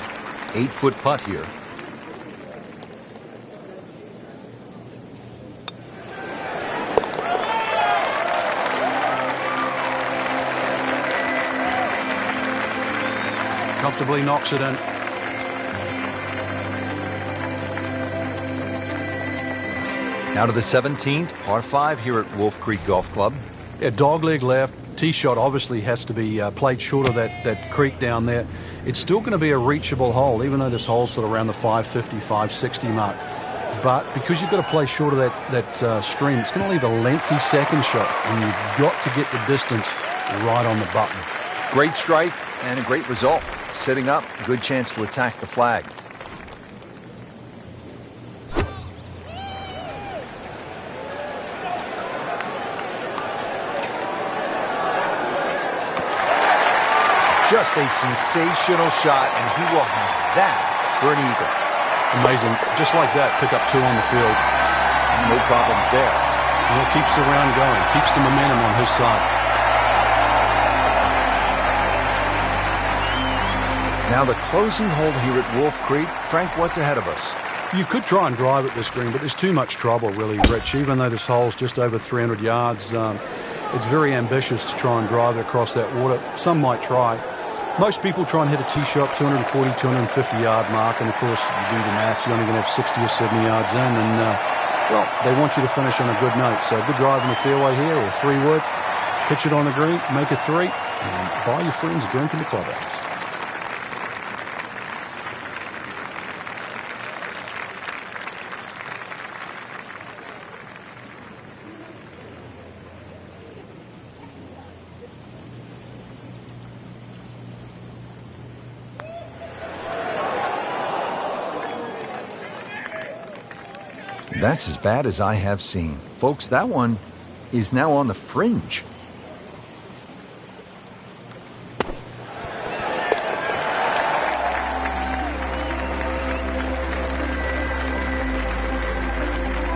8-foot putt here. Comfortably knocks it in. Now to the 17th, par 5 here at Wolf Creek Golf Club. Yeah, dogleg left. Tee shot obviously has to be played short of that creek down there. It's still going to be a reachable hole, even though this hole's sort of around the 550, 560 mark. But because you've got to play short of that stream, it's going to leave a lengthy second shot, and you've got to get the distance right on the button. Great strike and a great result. Sitting up, good chance to attack the flag. Just a sensational shot, and he will have that for an eagle. Amazing. Just like that, pick up 2 on the field. No problems there. And it keeps the round going, keeps the momentum on his side. Now the closing hole here at Wolf Creek. Frank, what's ahead of us? You could try and drive at this green, but there's too much trouble, really, Rich. Even though this hole's just over 300 yards, it's very ambitious to try and drive it across that water. Some might try. Most people try and hit a tee shot 240, 250 yard mark, and of course you do the maths, you're only going to have 60 or 70 yards in, and well, they want you to finish on a good note. So good drive in the fairway here, or 3-wood, pitch it on the green, make a 3, and buy your friends a drink in the clubhouse. That's as bad as I have seen. Folks, that one is now on the fringe.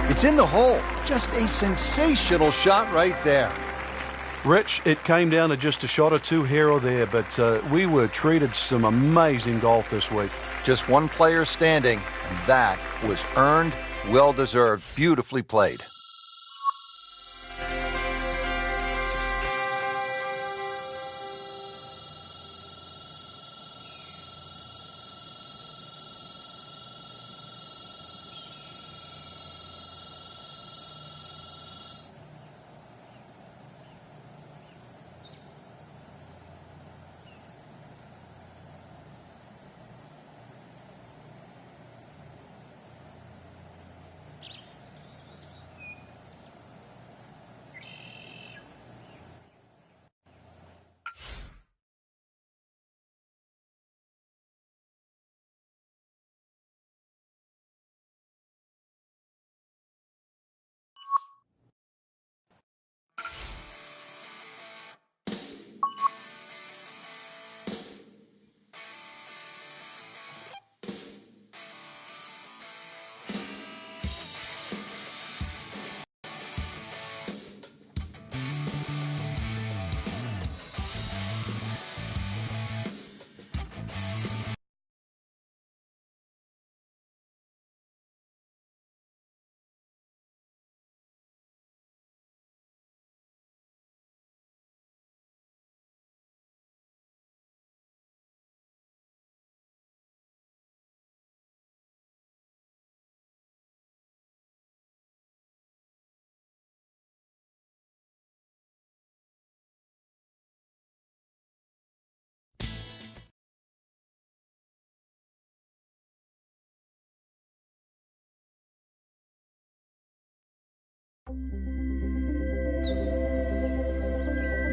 It's in the hole. Just a sensational shot right there. Rich, it came down to just a shot or two here or there, but we were treated some amazing golf this week. Just one player standing, and that was earned. Well-deserved, beautifully played.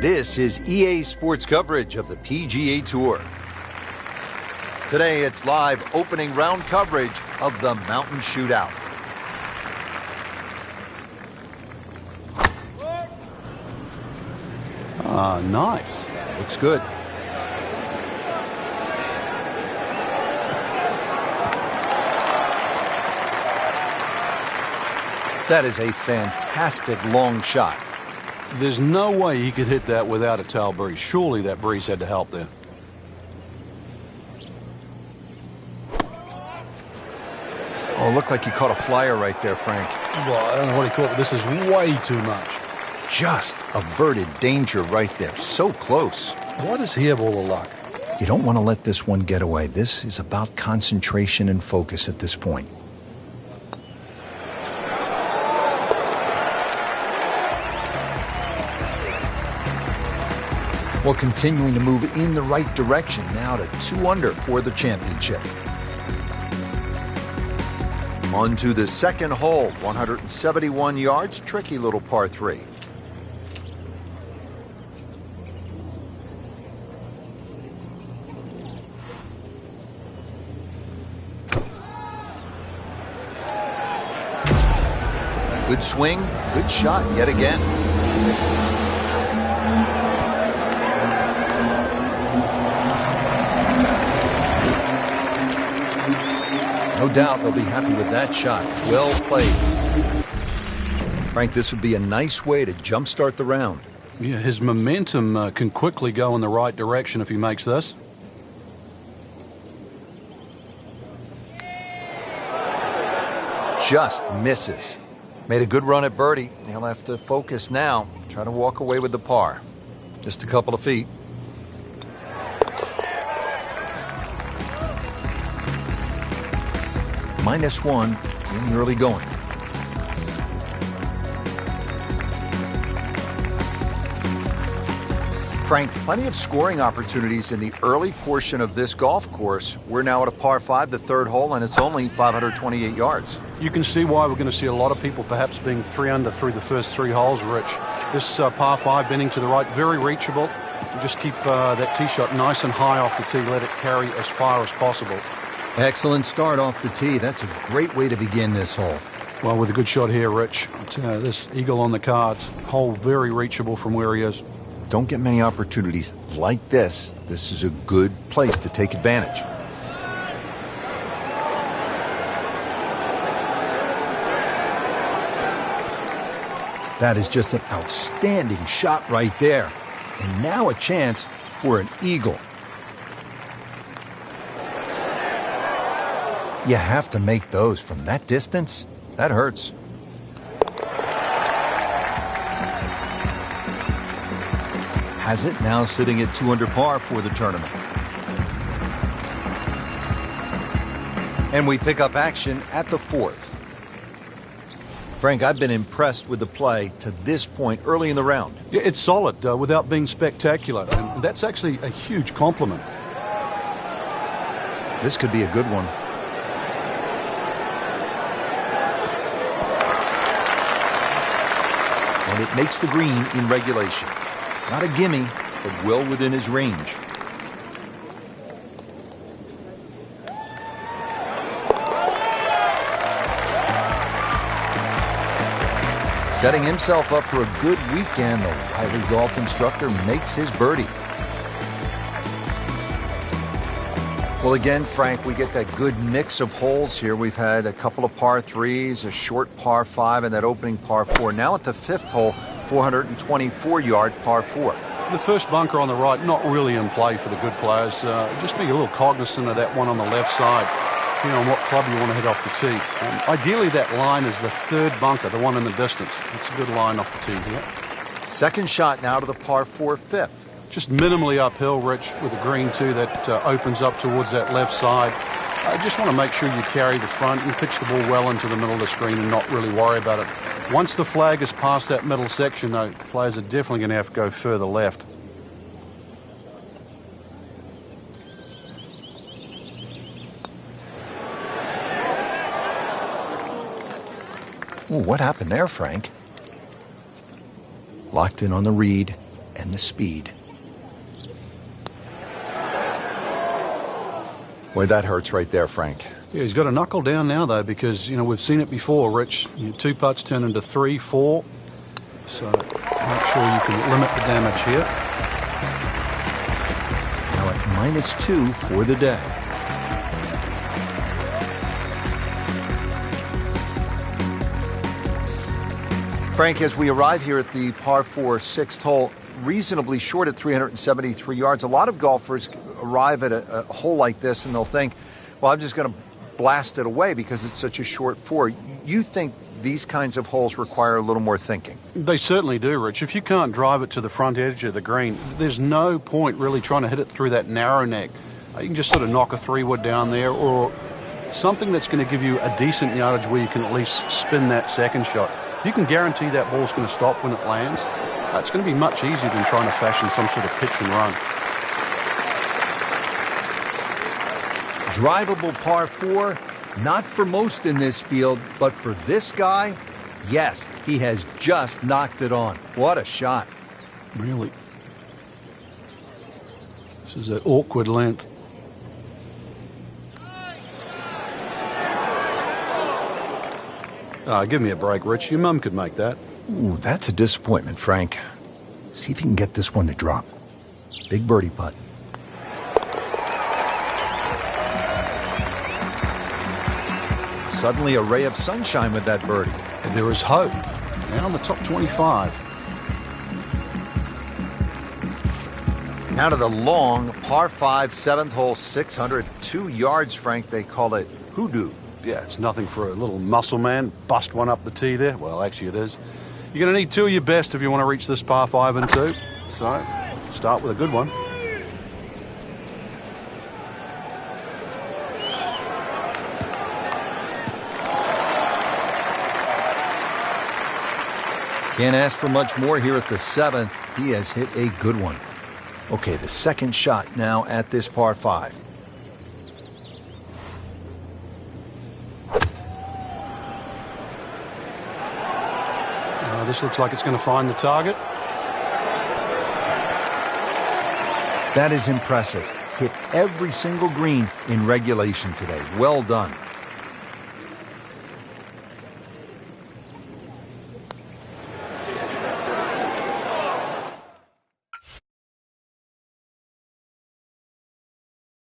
This is EA Sports coverage of the PGA Tour. Today, it's live opening round coverage of the Mountain Shootout. Nice. Looks good. That is a fantastic long shot. There's no way he could hit that without a tail breeze. Surely that breeze had to help there. Oh, looked like he caught a flyer right there, Frank. Well, I don't know what he caught, but this is way too much. Just averted danger right there. So close. Why does he have all the luck? You don't want to let this one get away. This is about concentration and focus at this point. Well, continuing to move in the right direction now to 2 under for the championship. On to the second hole, 171 yards, tricky little par 3. Good swing, good shot yet again. No doubt they'll be happy with that shot. Well played. Frank, this would be a nice way to jumpstart the round. Yeah, his momentum can quickly go in the right direction if he makes this. Just misses. Made a good run at birdie. He'll have to focus now. Try to walk away with the par. Just a couple of feet. -1 in the early going. Frank, plenty of scoring opportunities in the early portion of this golf course. We're now at a par 5, the third hole, and it's only 528 yards. You can see why we're going to see a lot of people perhaps being 3 under through the first 3 holes, Rich. This par 5 bending to the right, very reachable. You just keep that tee shot nice and high off the tee, let it carry as far as possible. Excellent start off the tee. That's a great way to begin this hole. Well, with a good shot here, Rich. This eagle on the cards. Hole very reachable from where he is. Don't get many opportunities like this. This is a good place to take advantage. That is just an outstanding shot right there. And now a chance for an eagle. You have to make those from that distance. That hurts. Has it now sitting at 2 under par for the tournament. And we pick up action at the 4th. Frank, I've been impressed with the play to this point early in the round. Yeah, it's solid without being spectacular. And that's actually a huge compliment. This could be a good one. And it makes the green in regulation. Not a gimme, but well within his range. Setting himself up for a good weekend, the wily golf instructor makes his birdie. Well, again, Frank, we get that good mix of holes here. We've had a couple of par 3s, a short par 5, and that opening par 4. Now at the 5th hole, 424-yard par 4. The first bunker on the right, not really in play for the good players. Just be a little cognizant of that one on the left side, depending on what club you want to hit off the tee. Ideally, that line is the 3rd bunker, the one in the distance. It's a good line off the tee here. Second shot now to the par 4 5th. Just minimally uphill, Rich, with the green too that opens up towards that left side. I just want to make sure you carry the front and pitch the ball well into the middle of the screen and not really worry about it. Once the flag is past that middle section, though, players are definitely going to have to go further left. Ooh, what happened there, Frank? Locked in on the read and the speed. Boy, that hurts right there, Frank. Yeah, he's got to knuckle down now, though, because, we've seen it before, Rich. 2 putts turn into 3, 4. So make sure you can limit the damage here. -2 for the day. Frank, as we arrive here at the par 4 6th hole, reasonably short at 373 yards, a lot of golfers arrive at a hole like this and they'll think, well, I'm just going to blast it away because it's such a short 4. You think these kinds of holes require a little more thinking? They certainly do, Rich. If you can't drive it to the front edge of the green, there's no point really trying to hit it through that narrow neck. You can just sort of knock a 3-wood down there, or something that's going to give you a decent yardage where you can at least spin that second shot. You can guarantee that ball's going to stop when it lands. It's going to be much easier than trying to fashion some sort of pitch and run. Drivable par 4, not for most in this field, but for this guy, yes, he has just knocked it on. What a shot. Really. This is an awkward length. Give me a break, Rich. Your mum could make that. Ooh, that's a disappointment, Frank. See if you can get this one to drop. Big birdie putt. Suddenly a ray of sunshine with that birdie. And there is hope. Now on the top 25. Now to the long par 5 7th hole, 602 yards, Frank. They call it hoodoo. Yeah, it's nothing for a little muscle man. Bust one up the tee there. Well, actually it is. You're going to need 2 of your best if you want to reach this par 5 and 2. So, start with a good one. Can't ask for much more here at the 7th. He has hit a good one. Okay, the second shot now at this par 5. This looks like it's going to find the target. That is impressive. Hit every single green in regulation today. Well done.